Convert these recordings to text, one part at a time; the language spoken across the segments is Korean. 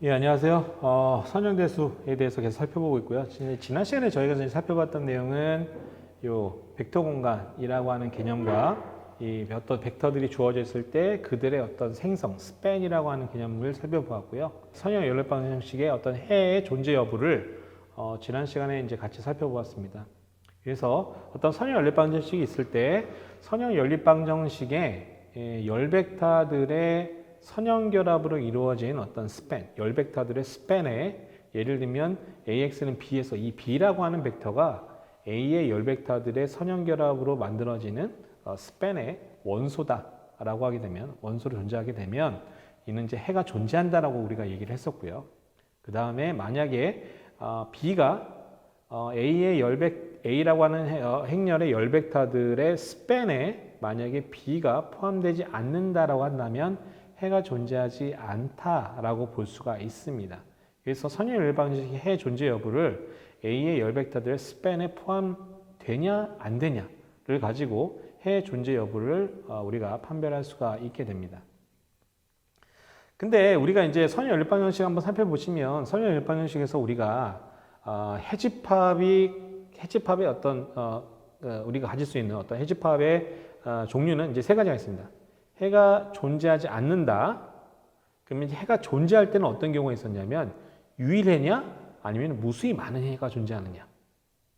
예, 안녕하세요. 선형대수에 대해서 계속 살펴보고 있고요. 지난 시간에 저희가 이제 살펴봤던 내용은 요 벡터 공간이라고 하는 개념과 이 어떤 벡터들이 주어져 있을 때 그들의 어떤 생성, 스팬이라고 하는 개념을 살펴보았고요. 선형 연립 방정식의 어떤 해의 존재 여부를 지난 시간에 이제 같이 살펴보았습니다. 그래서 어떤 선형 연립 방정식이 있을 때 선형 연립 방정식의 열 벡터들의 선형결합으로 이루어진 어떤 스팬, 열 벡터들의 스팬에 예를 들면 AX는 B에서 이 B라고 하는 벡터가 A의 열 벡터들의 선형결합으로 만들어지는 스팬의 원소다라고 하게 되면, 원소로 존재하게 되면 이는 이제 해가 존재한다라고 우리가 얘기를 했었고요. 그 다음에 만약에 B가 A의 A라고 하는 행렬의 열 벡터들의 스팬에 만약에 B가 포함되지 않는다라고 한다면 해가 존재하지 않다라고 볼 수가 있습니다. 그래서 선형 연립 방정식의 해 존재 여부를 A의 열 벡터들의 스팬에 포함되냐 안 되냐를 가지고 해 존재 여부를 우리가 판별할 수가 있게 됩니다. 근데 우리가 이제 선형 연립 방정식 한번 살펴보시면 선형 연립 방정식에서 우리가 해집합의 어떤 우리가 가질 수 있는 어떤 해집합의 종류는 이제 세 가지가 있습니다. 해가 존재하지 않는다. 그러면 해가 존재할 때는 어떤 경우가 있었냐면 유일해냐 아니면 무수히 많은 해가 존재하느냐.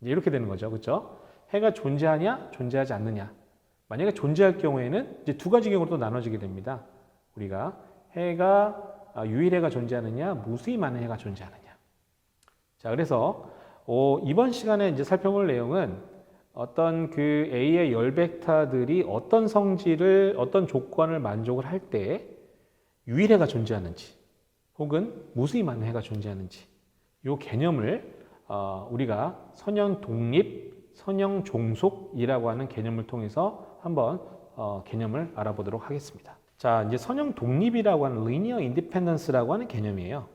이렇게 되는 거죠. 그렇죠? 해가 존재하냐 존재하지 않느냐. 만약에 존재할 경우에는 이제 두 가지 경우로 또 나눠지게 됩니다. 우리가 해가 유일해가 존재하느냐 무수히 많은 해가 존재하느냐. 자, 그래서 이번 시간에 이제 살펴볼 내용은 어떤 그 A의 열 벡터들이 어떤 성질을, 어떤 조건을 만족을 할 때 유일해가 존재하는지 혹은 무수히 많은 해가 존재하는지 이 개념을 우리가 선형 독립, 선형 종속이라고 하는 개념을 통해서 한번 개념을 알아보도록 하겠습니다. 자, 이제 선형 독립이라고 하는 linear independence라고 하는 개념이에요.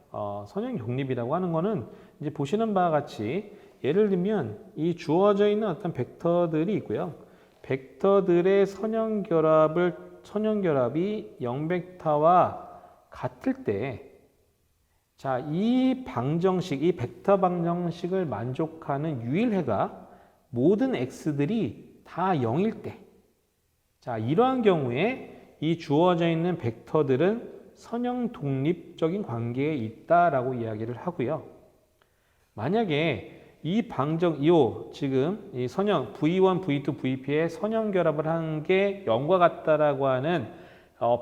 선형 독립이라고 하는 거는 이제 보시는 바와 같이 예를 들면 이 주어져 있는 어떤 벡터들이 있고요. 벡터들의 선형결합이 0벡터와 같을 때 자, 이 방정식, 이 벡터 방정식을 만족하는 유일해가 모든 x들이 다 0일 때 자, 이러한 경우에 이 주어져 있는 벡터들은 선형 독립적인 관계에 있다라고 이야기를 하고요. 만약에 이 지금 이 선형 V1, V2, VP의 선형 결합을 한 게 0과 같다라고 하는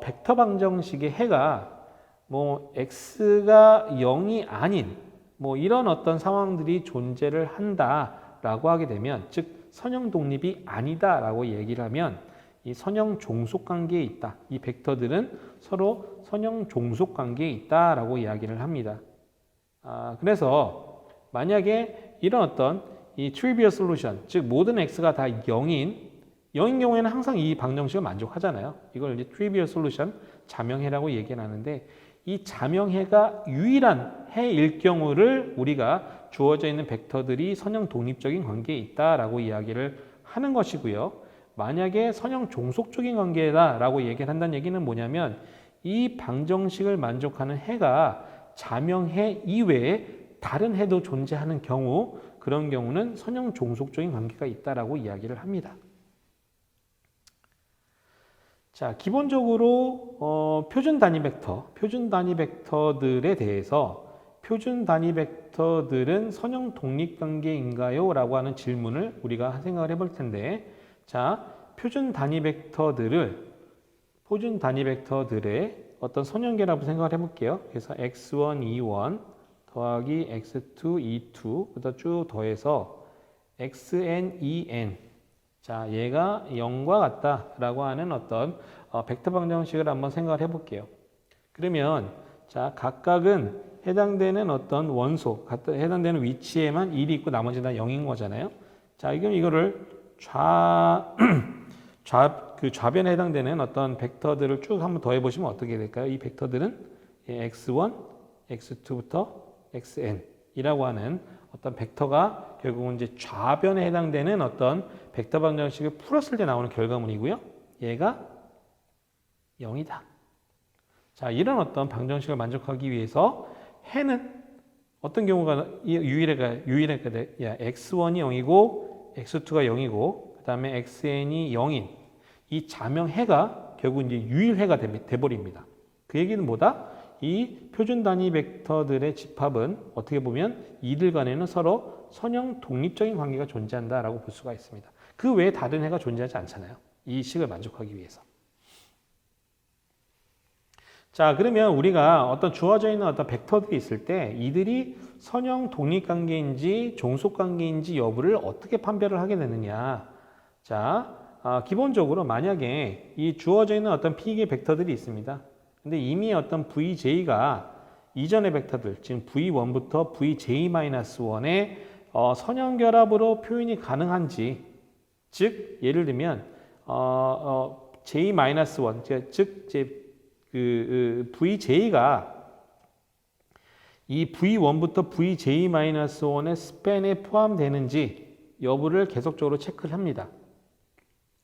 벡터 방정식의 해가 뭐 x가 0이 아닌 뭐 이런 어떤 상황들이 존재를 한다라고 하게 되면 즉 선형 독립이 아니다라고 얘기를 하면 이 선형 종속 관계에 있다. 이 벡터들은 서로 선형 종속 관계에 있다라고 이야기를 합니다. 그래서 만약에 이런 어떤 이 trivial solution, 즉 모든 x가 다 0인 경우에는 항상 이 방정식을 만족하잖아요. 이걸 이제 trivial solution, 자명해라고 얘기를 하는데 이 자명해가 유일한 해일 경우를 우리가 주어져 있는 벡터들이 선형 독립적인 관계에 있다라고 이야기를 하는 것이고요. 만약에 선형 종속적인 관계다라고 얘기를 한다는 얘기는 뭐냐면 이 방정식을 만족하는 해가 자명해 이외에 다른 해도 존재하는 경우 그런 경우는 선형 종속적인 관계가 있다라고 이야기를 합니다. 자, 기본적으로 표준 단위 벡터들에 대해서 표준 단위 벡터들은 선형 독립 관계인가요? 라고 하는 질문을 우리가 생각을 해볼 텐데 자, 표준 단위 벡터들의 어떤 선형 결합을 생각을 해볼게요. 그래서 x1, e1 더하기 x2, e2 부터 쭉 더해서 xn, en 자, 얘가 0과 같다라고 하는 어떤 벡터 방정식을 한번 생각을 해볼게요. 그러면 자, 각각은 해당되는 어떤 원소, 해당되는 위치에만 1이 있고 나머지 다 0인 거잖아요. 자, 이거를 좌변에 해당되는 어떤 벡터들을 쭉 한번 더해 보시면 어떻게 될까요? 이 벡터들은 x1, x2부터 xn이라고 하는 어떤 벡터가 결국은 이제 좌변에 해당되는 어떤 벡터 방정식을 풀었을 때 나오는 결과물이고요. 얘가 0이다. 자, 이런 어떤 방정식을 만족하기 위해서 해는 어떤 경우가 유일해가 돼? 야, x1이 0이고 x2가 0이고 그다음에 xn이 0인 이 자명 해가 결국 이제 유일해가 돼버립니다. 그 얘기는 뭐다? 이 표준 단위 벡터들의 집합은 어떻게 보면 이들 간에는 서로 선형 독립적인 관계가 존재한다라고 볼 수가 있습니다. 그 외에 다른 해가 존재하지 않잖아요. 이 식을 만족하기 위해서. 자, 그러면 우리가 어떤 주어져 있는 어떤 벡터들이 있을 때 이들이 선형 독립관계인지 종속관계인지 여부를 어떻게 판별을 하게 되느냐. 자, 기본적으로 만약에 이 주어져 있는 어떤 P의 벡터들이 있습니다. 근데 이미 어떤 VJ가 이전의 벡터들, 지금 V1부터 VJ-1의 선형결합으로 표현이 가능한지, 즉 예를 들면 J-1, 즉 VJ가 이 V1부터 VJ-1의 스팬에 포함되는지 여부를 계속적으로 체크를 합니다.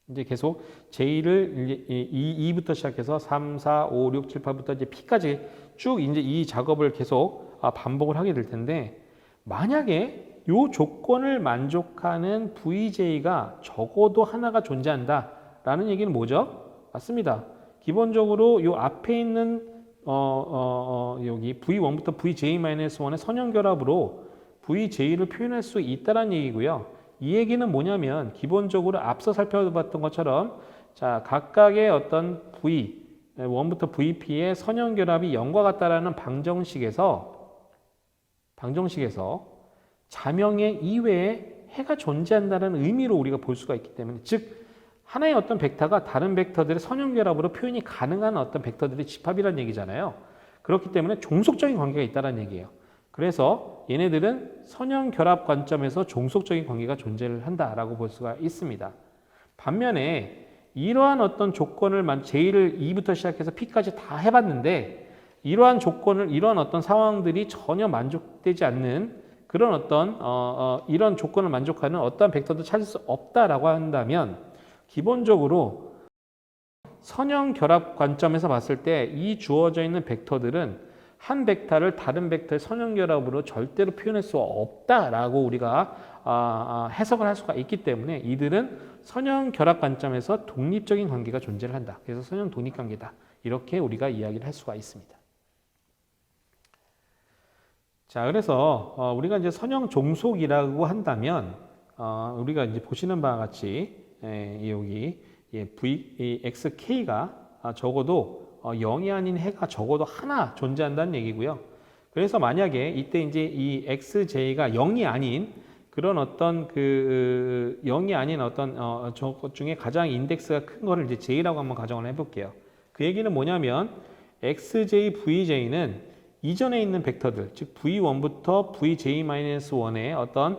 이제 계속 J를 2부터 시작해서 3, 4, 5, 6, 7, 8부터 이제 P까지 쭉 이제 이 작업을 계속 반복을 하게 될 텐데 만약에 이 조건을 만족하는 VJ가 적어도 하나가 존재한다라는 얘기는 뭐죠? 맞습니다. 기본적으로 이 앞에 있는 여기 V1부터 VJ-1의 선형결합으로 VJ를 표현할 수 있다는 얘기고요. 이 얘기는 뭐냐면 기본적으로 앞서 살펴봤던 것처럼 자 각각의 어떤 V1부터 VP의 선형결합이 0과 같다라는 방정식에서 자명의 이외에 해가 존재한다는 의미로 우리가 볼 수가 있기 때문에 즉 하나의 어떤 벡터가 다른 벡터들의 선형결합으로 표현이 가능한 어떤 벡터들의 집합이라는 얘기잖아요. 그렇기 때문에 종속적인 관계가 있다는 얘기예요. 그래서 얘네들은 선형결합 관점에서 종속적인 관계가 존재를 한다라고 볼 수가 있습니다. 반면에 이러한 어떤 조건을 J를 2부터 시작해서 P까지 다 해봤는데 이러한 어떤 상황들이 전혀 만족되지 않는 그런 어떤 이런 조건을 만족하는 어떠한 벡터도 찾을 수 없다라고 한다면 기본적으로 선형결합 관점에서 봤을 때 이 주어져 있는 벡터들은 한 벡터를 다른 벡터의 선형결합으로 절대로 표현할 수 없다라고 우리가 해석을 할 수가 있기 때문에 이들은 선형결합 관점에서 독립적인 관계가 존재를 한다. 그래서 선형 독립관계다. 이렇게 우리가 이야기를 할 수가 있습니다. 자, 그래서 우리가 이제 선형 종속이라고 한다면 우리가 이제 보시는 바와 같이 여기 XK가 적어도 0이 아닌 해가 적어도 하나 존재한다는 얘기고요. 그래서 만약에 이때 이제 이 XJ가 0이 아닌 그런 어떤 0이 아닌 어떤 저것 중에 가장 인덱스가 큰 거를 이제 J라고 한번 가정을 해볼게요. 그 얘기는 뭐냐면 XJ, VJ는 이전에 있는 벡터들, 즉 V1부터 VJ-1의 어떤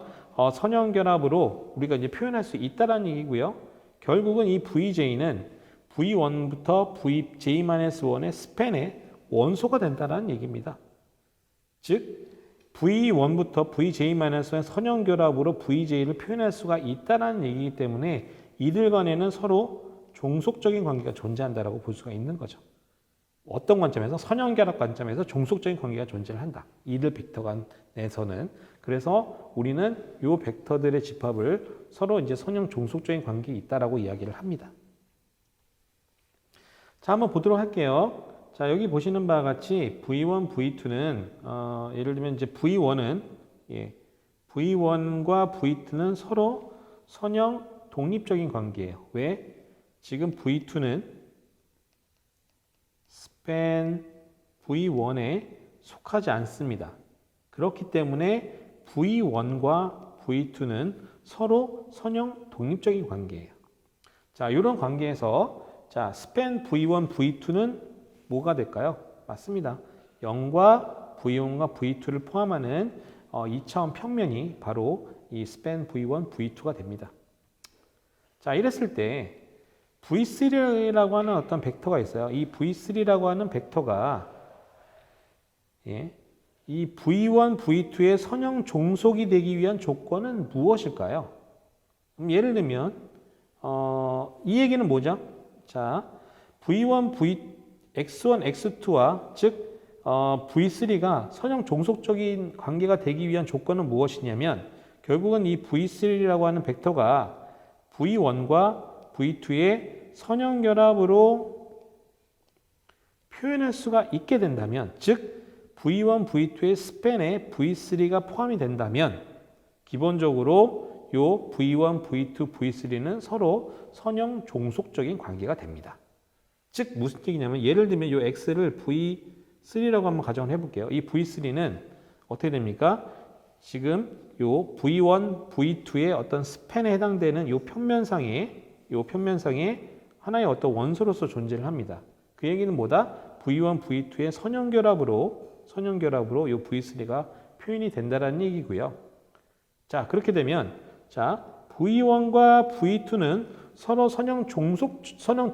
선형결합으로 우리가 이제 표현할 수 있다는 얘기고요. 결국은 이 VJ는 V1부터 VJ-1의 스팬의 원소가 된다는 얘기입니다. 즉 V1부터 VJ-1의 선형결합으로 VJ를 표현할 수가 있다는 얘기이기 때문에 이들 간에는 서로 종속적인 관계가 존재한다고 볼 수가 있는 거죠. 어떤 관점에서? 선형결합 관점에서 종속적인 관계가 존재를 한다. 이들 벡터 간에서는. 그래서 우리는 이 벡터들의 집합을 서로 이제 선형 종속적인 관계에 있다라고 이야기를 합니다. 자, 한번 보도록 할게요. 자, 여기 보시는 바와 같이 V1, V2는 예를 들면 이제 V1은 V1과 V2는 서로 선형 독립적인 관계예요. 왜? 지금 V2는 스팬 V1에 속하지 않습니다. 그렇기 때문에 V1과 V2는 서로 선형 독립적인 관계예요. 자, 이런 관계에서 자, 스팬 V1, V2는 뭐가 될까요? 맞습니다. 0과 V1과 V2를 포함하는 2차원 평면이 바로 이 스팬 V1, V2가 됩니다. 자, 이랬을 때 V3라고 하는 어떤 벡터가 있어요. 이 V3라고 하는 벡터가 이 V1, V2의 선형 종속이 되기 위한 조건은 무엇일까요? 예를 들면 이 얘기는 뭐죠? 자, V1, X1, X2와 즉 V3가 선형 종속적인 관계가 되기 위한 조건은 무엇이냐면 결국은 이 V3라고 하는 벡터가 V1과 V2의 선형 결합으로 표현할 수가 있게 된다면, 즉 V1, V2의 스팬에 V3가 포함이 된다면 기본적으로 요 V1, V2, V3는 서로 선형 종속적인 관계가 됩니다. 즉 무슨 얘기냐면 예를 들면 요 X를 V3라고 한번 가정을 해볼게요. 이 V3는 어떻게 됩니까? 지금 요 V1, V2의 어떤 스팬에 해당되는 요 편면상에 하나의 어떤 원소로서 존재를 합니다. 그 얘기는 뭐다? V1, V2의 선형결합으로 요 V3가 표현이 된다는 얘기고요. 자, 그렇게 되면 V1과 V2는 서로 선형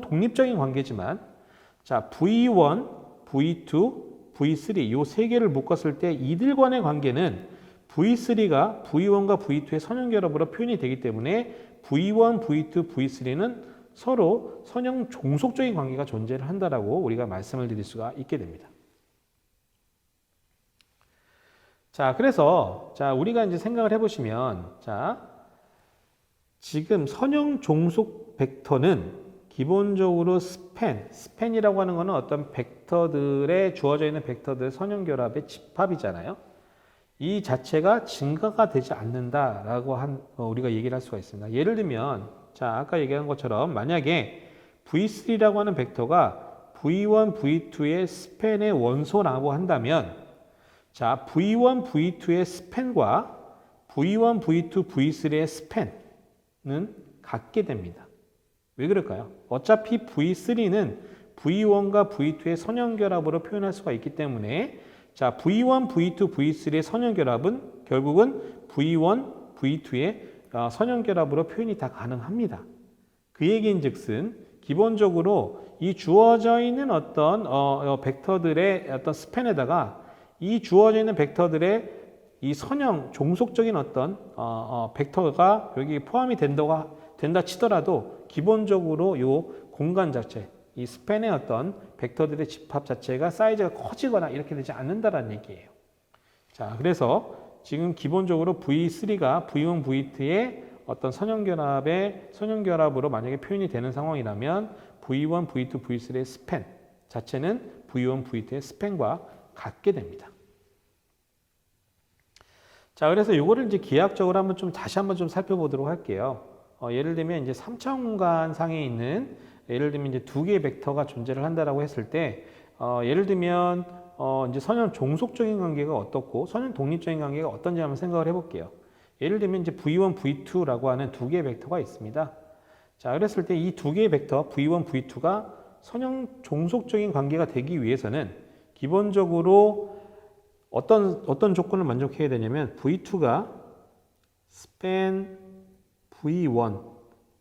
독립적인 관계지만 V1, V2, V3 요 세 개를 묶었을 때 이들 간의 관계는 V3가 V1과 V2의 선형결합으로 표현이 되기 때문에 V1, V2, V3는 서로 선형 종속적인 관계가 존재를 한다라고 우리가 말씀을 드릴 수가 있게 됩니다. 자, 그래서 우리가 이제 생각을 해보시면 지금 선형 종속 벡터는 기본적으로 스팬이라고 하는 것은 어떤 벡터들에 주어져 있는 벡터들의 선형 결합의 집합이잖아요. 이 자체가 증가가 되지 않는다라고 우리가 얘기를 할 수가 있습니다. 예를 들면 아까 얘기한 것처럼 만약에 V3라고 하는 벡터가 V1, V2의 스팬의 원소라고 한다면 V1, V2의 스팬과 V1, V2, V3의 스팬은 같게 됩니다. 왜 그럴까요? 어차피 V3는 V1과 V2의 선형결합으로 표현할 수가 있기 때문에 V1, V2, V3의 선형결합은 결국은 V1, V2의 선형결합으로 표현이 다 가능합니다. 그 얘기인즉슨 기본적으로 이 주어져 있는 어떤 벡터들의 어떤 스팬에다가 이 주어져 있는 벡터들의 이 선형 종속적인 어떤 벡터가 여기 포함이 된다 치더라도 기본적으로 이 공간 자체, 이 스팬의 어떤 벡터들의 집합 자체가 사이즈가 커지거나 이렇게 되지 않는다라는 얘기예요. 그래서 지금 기본적으로 V3가 V1, V2의 어떤 선형결합으로 만약에 표현이 되는 상황이라면 V1, V2, V3의 스팬 자체는 V1, V2의 스팬과 같게 됩니다. 그래서 이거를 이제 기하학적으로 다시 한번 좀 살펴보도록 할게요. 예를 들면 이제 3차원 공간 상에 있는 예를 들면 이제 두 개의 벡터가 존재를 한다라고 했을 때 예를 들면 이제 선형 종속적인 관계가 어떻고 선형 독립적인 관계가 어떤지 한번 생각을 해볼게요. 예를 들면 이제 V1, V2라고 하는 두 개의 벡터가 있습니다. 그랬을 때 이 두 개의 벡터 V1, V2가 선형 종속적인 관계가 되기 위해서는 기본적으로 어떤 조건을 만족해야 되냐면 V2가 span V1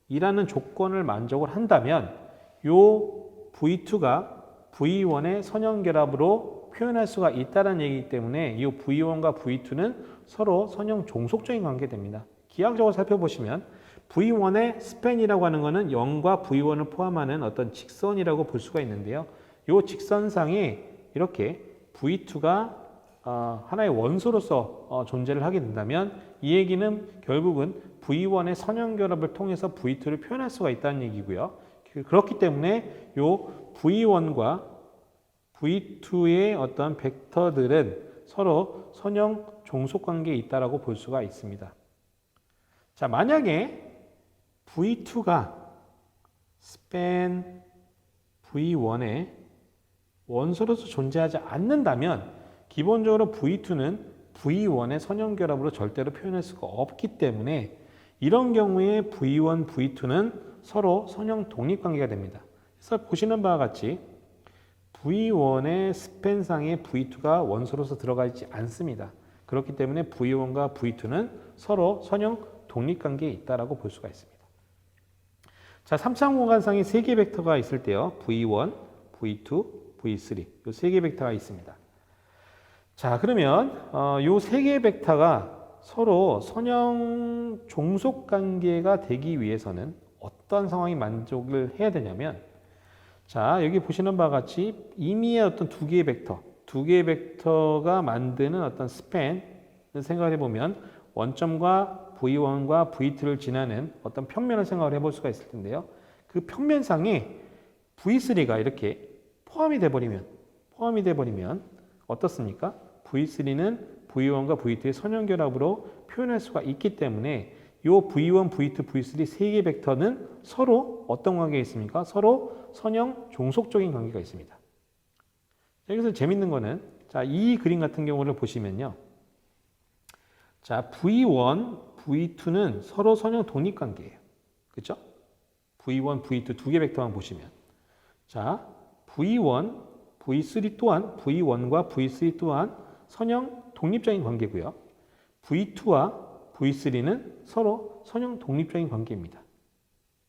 이라는 조건을 만족을 한다면 요 V2가 V1의 선형결합으로 표현할 수가 있다는 얘기이기 때문에 이 V1과 V2는 서로 선형 종속적인 관계됩니다. 기하학적으로 살펴보시면 V1의 스팬이라고 하는 것은 0과 V1을 포함하는 어떤 직선이라고 볼 수가 있는데요. 이 직선상에 이렇게 V2가 하나의 원소로서 존재를 하게 된다면 이 얘기는 결국은 V1의 선형결합을 통해서 V2를 표현할 수가 있다는 얘기고요. 그렇기 때문에 이 V1과 V2의 어떤 벡터들은 서로 선형 종속관계에 있다고 볼 수가 있습니다. 만약에 V2가 span V1의 원소로서 존재하지 않는다면 기본적으로 V2는 V1의 선형결합으로 절대로 표현할 수가 없기 때문에 이런 경우에 V1, V2는 서로 선형 독립관계가 됩니다. 그래서 보시는 바와 같이 V1의 스팬상에 V2가 원소로서 들어가 있지 않습니다. 그렇기 때문에 V1과 V2는 서로 선형 독립관계에 있다고 볼 수가 있습니다. 3차원 공간상에 3개 벡터가 있을 때요. V1, V2, V3 이 3개 벡터가 있습니다. 그러면 이 3개의 벡터가 서로 선형 종속 관계가 되기 위해서는 어떤 상황이 만족을 해야 되냐면 여기 보시는 바와 같이 임의의 어떤 두 개의 벡터, 두 개의 벡터가 만드는 어떤 스팬을 생각해 보면 원점과 V1과 V2를 지나는 어떤 평면을 생각을 해볼 수가 있을 텐데요. 그 평면상에 V3가 이렇게 포함이 돼 버리면 어떻습니까? V3는 V1과 V2의 선형결합으로 표현할 수가 있기 때문에 이 V1, V2, V3 세 개의 벡터는 서로 어떤 관계가 있습니까? 서로 선형 종속적인 관계가 있습니다. 여기서 재밌는 거는 자, 이 그림 같은 경우를 보시면요. 자, V1, V2는 서로 선형 독립 관계예요. 그렇죠? V1, V2 두 개 벡터만 보시면 자, V1, V3 또한 V1과 V3 또한 선형 독립적인 관계고요. V2와 V3는 서로 선형 독립적인 관계입니다.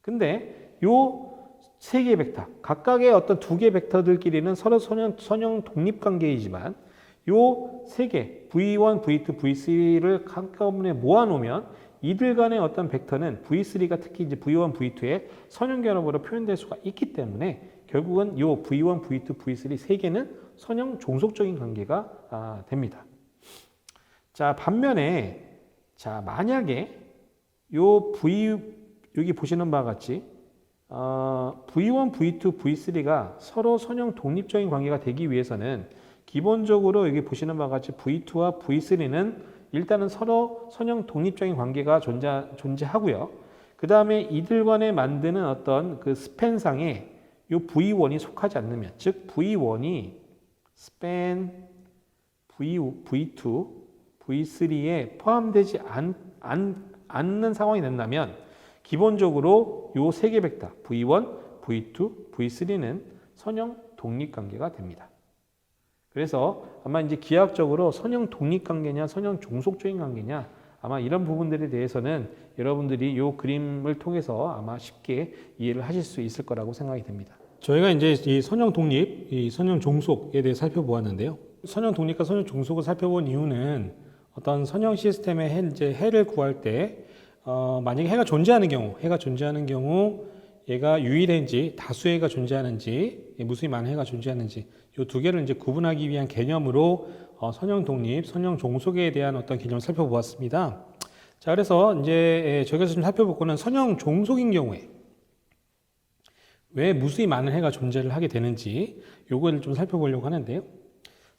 근데 요 세 개의 벡터, 각각의 어떤 두 개의 벡터들끼리는 서로 선형 독립 관계이지만 요 세 개, V1, V2, V3를 한꺼번에 모아놓으면 이들 간의 어떤 벡터는 V3가 특히 이제 V1, V2의 선형 결합으로 표현될 수가 있기 때문에 결국은 요 V1, V2, V3 세 개는 선형 종속적인 관계가 됩니다. 자, 반면에 자, 만약에 요 여기 보시는 바와 같이 V1, V2, V3가 서로 선형 독립적인 관계가 되기 위해서는 기본적으로 여기 보시는 바와 같이 V2와 V3는 일단은 서로 선형 독립적인 관계가 존재하고요. 그 다음에 이들 간에 만드는 어떤 그 스팬상에 요 V1이 속하지 않으면, 즉 V1이 스팬 V2, V3에 포함되지 않는 상황이 된다면 기본적으로 요 세 개 벡터 V1, V2, V3는 선형 독립관계가 됩니다. 그래서 아마 이제 기하학적으로 선형 독립관계냐 선형 종속적인 관계냐 아마 이런 부분들에 대해서는 여러분들이 요 그림을 통해서 아마 쉽게 이해를 하실 수 있을 거라고 생각이 됩니다. 저희가 이제 이 선형 독립, 이 선형 종속에 대해 살펴보았는데요. 선형 독립과 선형 종속을 살펴본 이유는 어떤 선형 시스템의 해를 구할 때 만약에 해가 존재하는 경우 얘가 유일해인지 다수의 해가 존재하는지 무수히 많은 해가 존재하는지 이 두 개를 이제 구분하기 위한 개념으로 선형 독립, 선형 종속에 대한 어떤 개념을 살펴보았습니다. 자, 그래서 이제 저희가 좀 살펴볼 거는 선형 종속인 경우에 왜 무수히 많은 해가 존재를 하게 되는지 요거를 좀 살펴보려고 하는데요.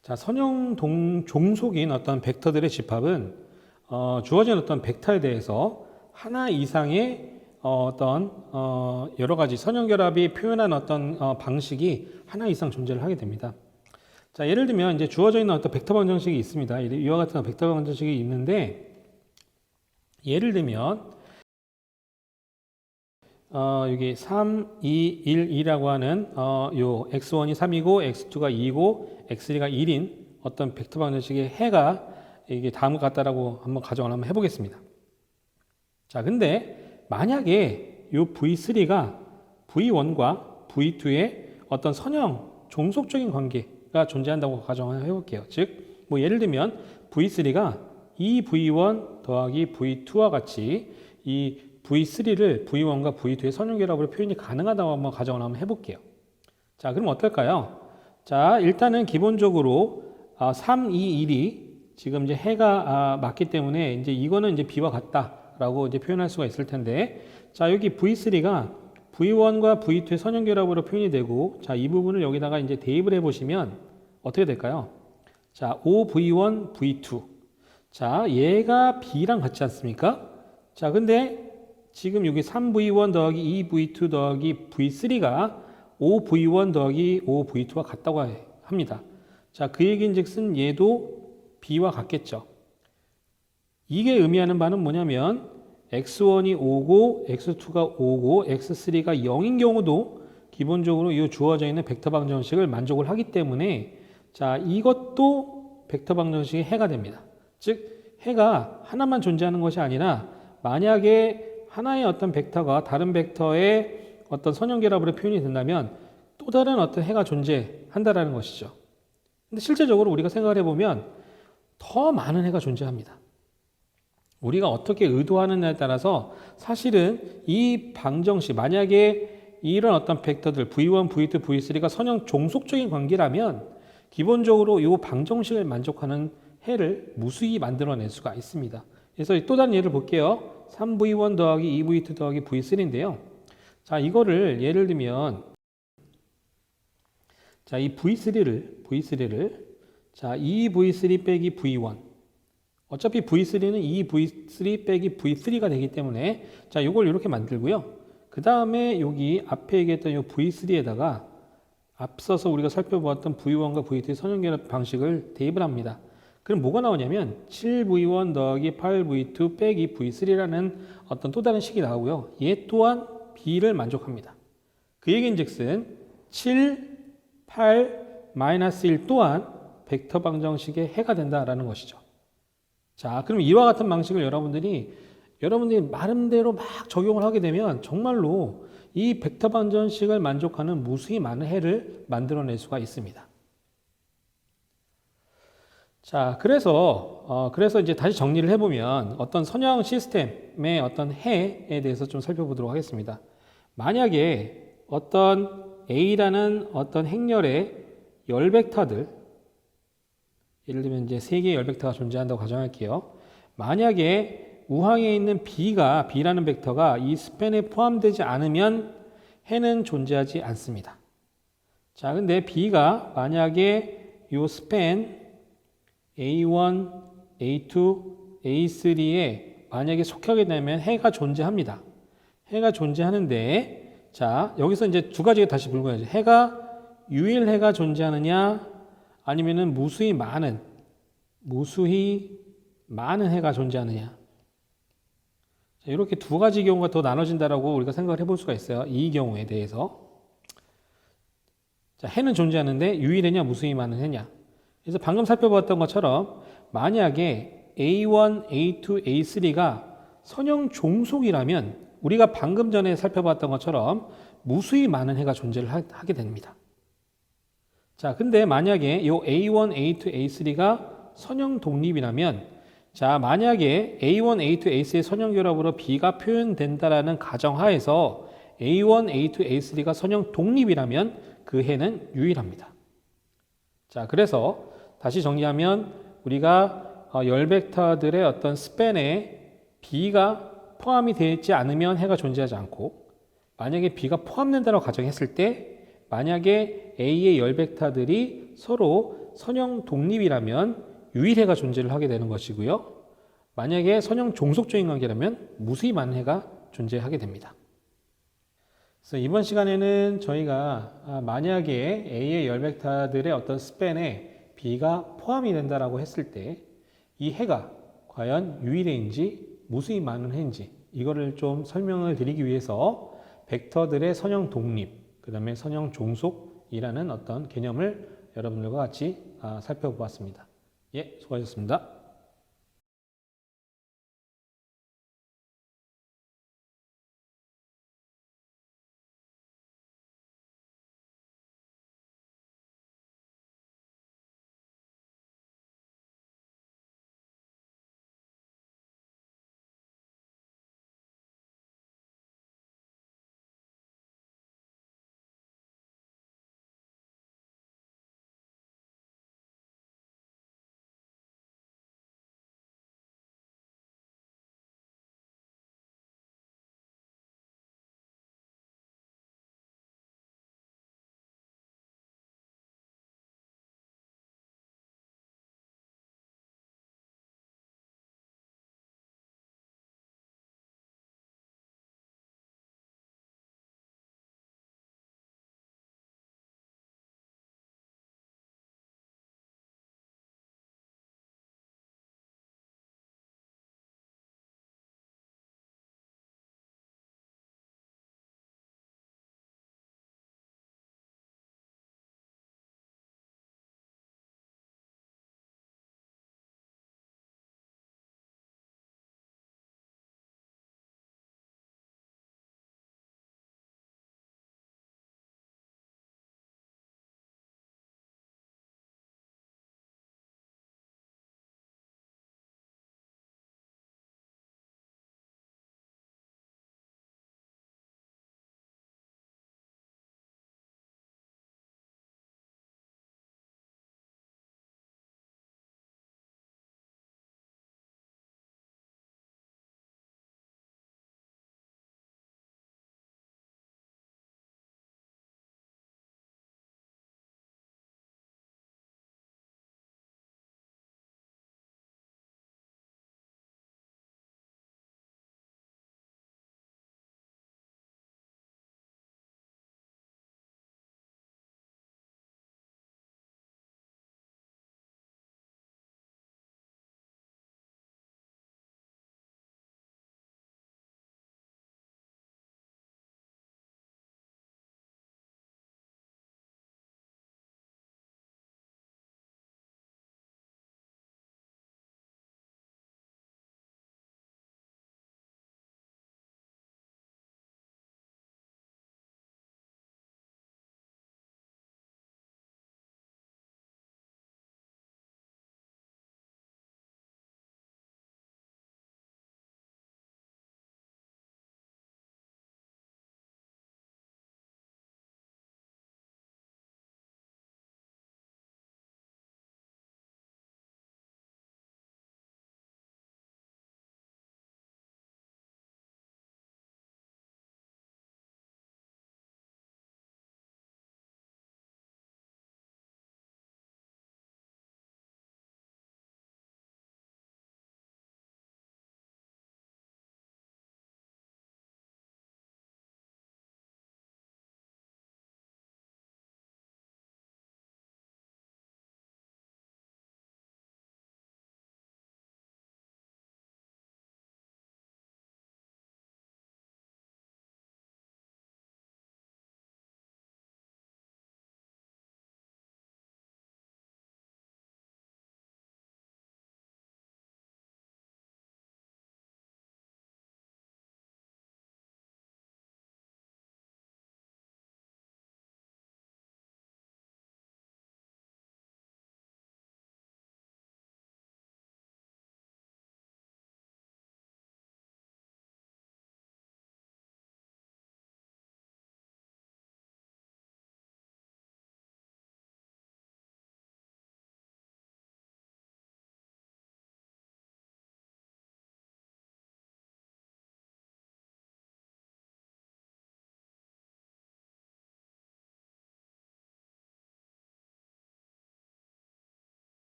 자, 선형 종속인 어떤 벡터들의 집합은 주어진 어떤 벡터에 대해서 하나 이상의 여러 가지 선형 결합이 표현한 어떤 방식이 하나 이상 존재를 하게 됩니다. 자, 예를 들면 이제 주어져 있는 어떤 벡터 방정식이 있습니다. 이와 같은 벡터 방정식이 있는데 예를 들면 여기 3, 2, 1, 2라고 하는 요 x1이 3이고 x2가 2이고 x3가 1인 어떤 벡터 방정식의 해가 이게 다음과 같다라고 한번 가정을 한번 해보겠습니다. 자, 근데 만약에 요 V3가 V1과 V2의 어떤 선형 종속적인 관계가 존재한다고 가정을 해볼게요. 즉, 뭐 예를 들면 V3가 이 V1 더하기 V2와 같이 이 V3를 V1과 V2의 선형 결합으로 표현이 가능하다고 한번 가정을 한번 해볼게요. 자, 그럼 어떨까요? 자, 일단은 기본적으로 3, 2, 1이 지금 이제 해가 맞기 때문에 이제 이거는 이제 B와 같다라고 이제 표현할 수가 있을 텐데, 자, 여기 V3가 V1과 V2의 선형 결합으로 표현이 되고, 자, 이 부분을 여기다가 이제 대입을 해보시면 어떻게 될까요? 자, 5V1, V2. 자, 얘가 B랑 같지 않습니까? 자, 근데 지금 여기 3V1 더하기 2V2 더하기 V3가 5V1 더하기 5V2와 같다고 합니다. 자, 그 얘기인즉슨 얘도 B와 같겠죠. 이게 의미하는 바는 뭐냐면 X1이 5고 X2가 5고 X3가 0인 경우도 기본적으로 이 주어져 있는 벡터 방정식을 만족을 하기 때문에 자, 이것도 벡터 방정식의 해가 됩니다. 즉 해가 하나만 존재하는 것이 아니라 만약에 하나의 어떤 벡터가 다른 벡터의 어떤 선형 결합으로 표현이 된다면 또 다른 어떤 해가 존재한다라는 것이죠. 근데 실제적으로 우리가 생각을 해보면 더 많은 해가 존재합니다. 우리가 어떻게 의도하느냐에 따라서 사실은 이 방정식, 만약에 이런 어떤 벡터들 V1, V2, V3가 선형 종속적인 관계라면 기본적으로 이 방정식을 만족하는 해를 무수히 만들어낼 수가 있습니다. 그래서 또 다른 예를 볼게요. 3V1 더하기 2V2 더하기 V3인데요. 자, 이거를 예를 들면 자, 이 V3를 자, 2V3 빼기 V1. 어차피 V3는 2V3 빼기 V3가 되기 때문에 자, 이걸 이렇게 만들고요. 그 다음에 여기 앞에 얘기했던 이 V3에다가 앞서서 우리가 살펴보았던 V1과 V2의 선형결합 방식을 대입을 합니다. 그럼 뭐가 나오냐면 7V1 더하기 8V2 빼기 V3라는 어떤 또 다른 식이 나오고요. 얘 또한 B를 만족합니다. 그 얘기인즉슨 7, 8, 마이너스 1 또한 벡터 방정식의 해가 된다라는 것이죠. 자, 그럼 이와 같은 방식을 여러분들이 나름대로 막 적용을 하게 되면 정말로 이 벡터 방정식을 만족하는 무수히 많은 해를 만들어낼 수가 있습니다. 자, 그래서 이제 다시 정리를 해보면 어떤 선형 시스템의 어떤 해에 대해서 좀 살펴보도록 하겠습니다. 만약에 어떤 A라는 어떤 행렬의 열 벡터들, 예를 들면 이제 세 개의 열 벡터가 존재한다고 가정할게요. 만약에 우항에 있는 B라는 벡터가 이 스팬에 포함되지 않으면 해는 존재하지 않습니다. 자, 근데 B가 만약에 이 스팬 A1, A2, A3에 만약에 속하게 되면 해가 존재합니다. 해가 존재하는데, 자, 여기서 이제 두 가지가 다시 불거해야죠. 유일해가 존재하느냐, 아니면은 무수히 많은 해가 존재하느냐. 자, 이렇게 두 가지 경우가 더 나눠진다라고 우리가 생각을 해볼 수가 있어요. 이 경우에 대해서. 자, 해는 존재하는데 유일해냐, 무수히 많은 해냐. 그래서 방금 살펴봤던 것처럼 만약에 A1, A2, A3가 선형 종속이라면 우리가 방금 전에 살펴봤던 것처럼 무수히 많은 해가 존재를 하게 됩니다. 자, 근데 만약에 이 A1, A2, A3가 선형 독립이라면 자, 만약에 A1, A2, A3의 선형 결합으로 B가 표현된다라는 가정하에서 A1, A2, A3가 선형 독립이라면 그 해는 유일합니다. 자, 그래서 다시 정리하면 우리가 열 벡터들의 어떤 스팬에 B가 포함이 되지 않으면 해가 존재하지 않고 만약에 B가 포함된다고 가정했을 때 만약에 A의 열 벡터들이 서로 선형 독립이라면 유일해가 존재를 하게 되는 것이고요. 만약에 선형 종속적인 관계라면 무수히 많은 해가 존재하게 됩니다. 그래서 이번 시간에는 저희가 만약에 A의 열 벡터들의 어떤 스팬에 B가 포함이 된다라고 했을 때 이 해가 과연 유일해인지 무수히 많은 해인지 이거를 좀 설명을 드리기 위해서 벡터들의 선형 독립, 그 다음에 선형 종속이라는 어떤 개념을 여러분들과 같이 살펴보았습니다. 예, 수고하셨습니다.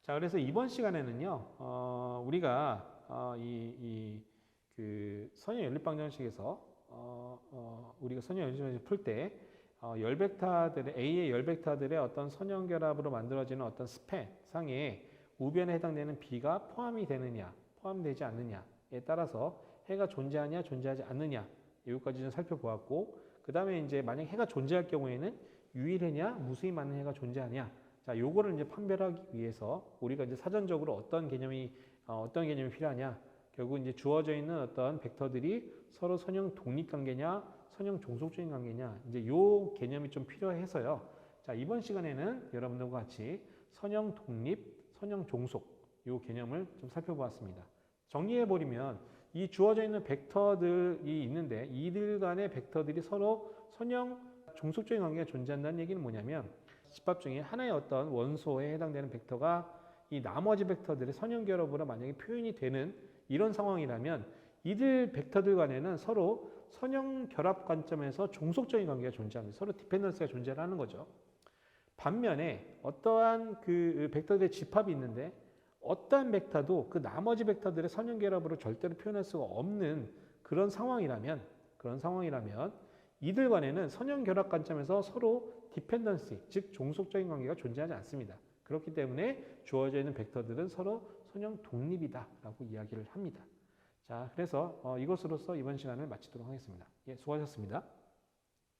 자, 그래서 이번 시간에는요, 우리가 그 선형 연립방정식에서 우리가 선형 연립방정식 풀 때 A의 열벡터들의 어떤 선형 결합으로 만들어지는 어떤 스팬 상에 우변에 해당되는 B가 포함이 되느냐, 포함되지 않느냐에 따라서 해가 존재하냐, 존재하지 않느냐 여기까지 좀 살펴보았고, 그 다음에 이제 만약 해가 존재할 경우에는 유일해냐, 무수히 많은 해가 존재하냐. 자, 요거를 이제 판별하기 위해서 우리가 이제 사전적으로 어떤 개념이 필요하냐. 결국 이제 주어져 있는 어떤 벡터들이 서로 선형 독립 관계냐, 선형 종속적인 관계냐. 이제 요 개념이 좀 필요해서요. 자, 이번 시간에는 여러분들과 같이 선형 독립, 선형 종속 요 개념을 좀 살펴보았습니다. 정리해버리면 이 주어져 있는 벡터들이 있는데 이들 간의 벡터들이 서로 선형 종속적인 관계가 존재한다는 얘기는 뭐냐면, 집합 중에 하나의 어떤 원소에 해당되는 벡터가 이 나머지 벡터들의 선형 결합으로 만약에 표현이 되는 이런 상황이라면 이들 벡터들 간에는 서로 선형 결합 관점에서 종속적인 관계가 존재합니다. 서로 디펜던스가 존재하는 거죠. 반면에 어떠한 그 벡터들의 집합이 있는데 어떠한 벡터도 그 나머지 벡터들의 선형 결합으로 절대로 표현할 수가 없는 그런 상황이라면 이들 간에는 선형 결합 관점에서 서로 디펜던시, 즉 종속적인 관계가 존재하지 않습니다. 그렇기 때문에 주어져 있는 벡터들은 서로 선형 독립이다라고 이야기를 합니다. 자, 그래서 이것으로서 이번 시간을 마치도록 하겠습니다. 예, 수고하셨습니다.